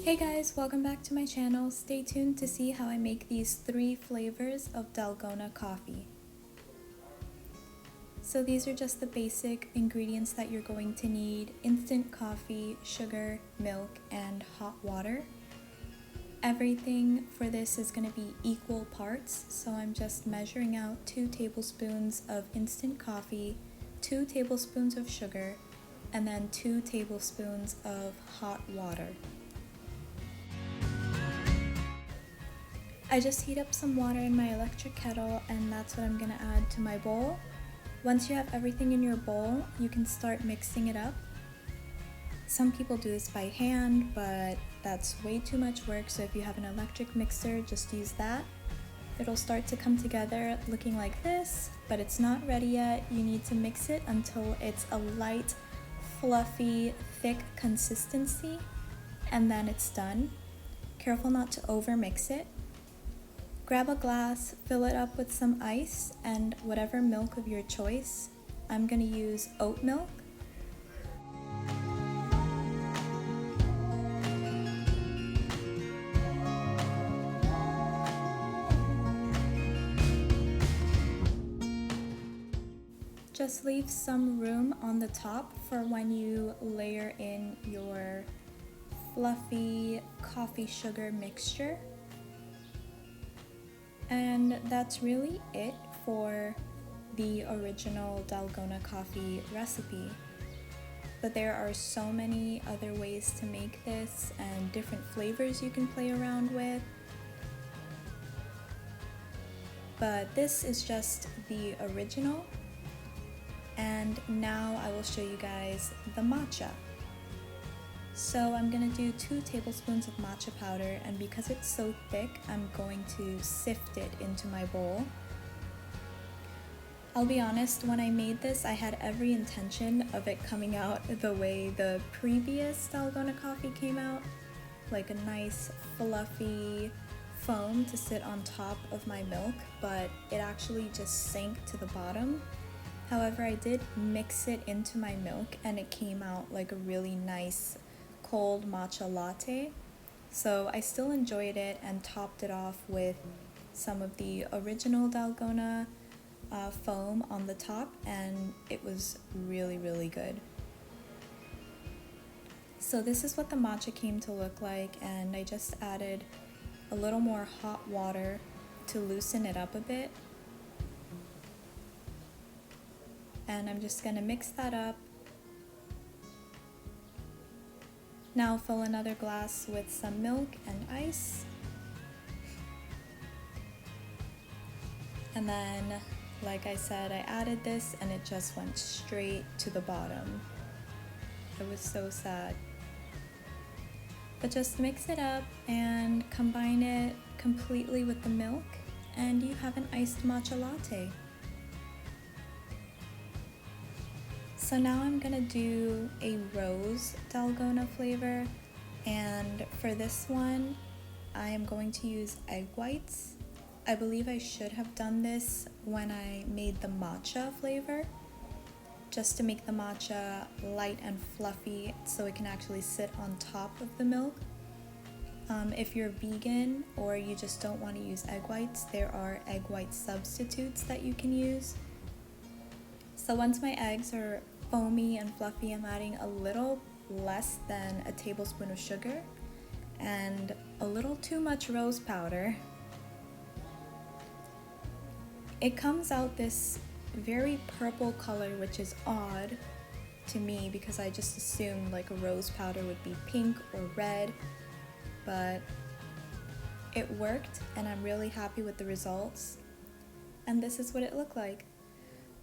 Hey guys, welcome back to my channel. Stay tuned to see how I make these 3 flavors of Dalgona coffee. So these are just the basic ingredients that you're going to need: instant coffee, sugar, milk, and hot water. Everything for this is going to be equal parts, so I'm just measuring out 2 tablespoons of instant coffee, 2 tablespoons of sugar, and then 2 tablespoons of hot water. I just heat up some water in my electric kettle, and that's what I'm going to add to my bowl. Once you have everything in your bowl, you can start mixing it up. Some people do this by hand, but that's way too much work, so if you have an electric mixer, just use that. It'll start to come together looking like this, but it's not ready yet. You need to mix it until it's a light, fluffy, thick consistency, and then it's done. Careful not to over mix it. Grab a glass, fill it up with some ice and whatever milk of your choice. I'm going to use oat milk. Just leave some room on the top for when you layer in your fluffy coffee sugar mixture. And that's really it for the original Dalgona coffee recipe. But there are so many other ways to make this and different flavors you can play around with. But this is just the original. And now I will show you guys the matcha. So I'm going to do 2 tablespoons of matcha powder, and because it's so thick, I'm going to sift it into my bowl. I'll be honest, when I made this, I had every intention of it coming out the way the previous Dalgona coffee came out, like a nice fluffy foam to sit on top of my milk, but it actually just sank to the bottom. However, I did mix it into my milk and it came out like a really nice cold matcha latte. So I still enjoyed it and topped it off with some of the original Dalgona foam on the top, and it was really good. So this is what the matcha came to look like, and I just added a little more hot water to loosen it up a bit. And I'm just going to mix that up. Now fill another glass with some milk and ice. And then, like I said, I added this and it just went straight to the bottom. I was so sad. But just mix it up and combine it completely with the milk, and you have an iced matcha latte. So now I'm gonna do a rose Dalgona flavor, and for this one I am going to use egg whites. I believe I should have done this when I made the matcha flavor, just to make the matcha light and fluffy so it can actually sit on top of the milk. If you're vegan or you just don't want to use egg whites, there are egg white substitutes that you can use. So once my eggs are foamy and fluffy, I'm adding a little less than a tablespoon of sugar and a little too much rose powder. It comes out this very purple color, which is odd to me because I just assumed like a rose powder would be pink or red, but it worked and I'm really happy with the results. And this is what it looked like.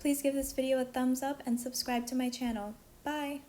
Please give this video a thumbs up and subscribe to my channel. Bye!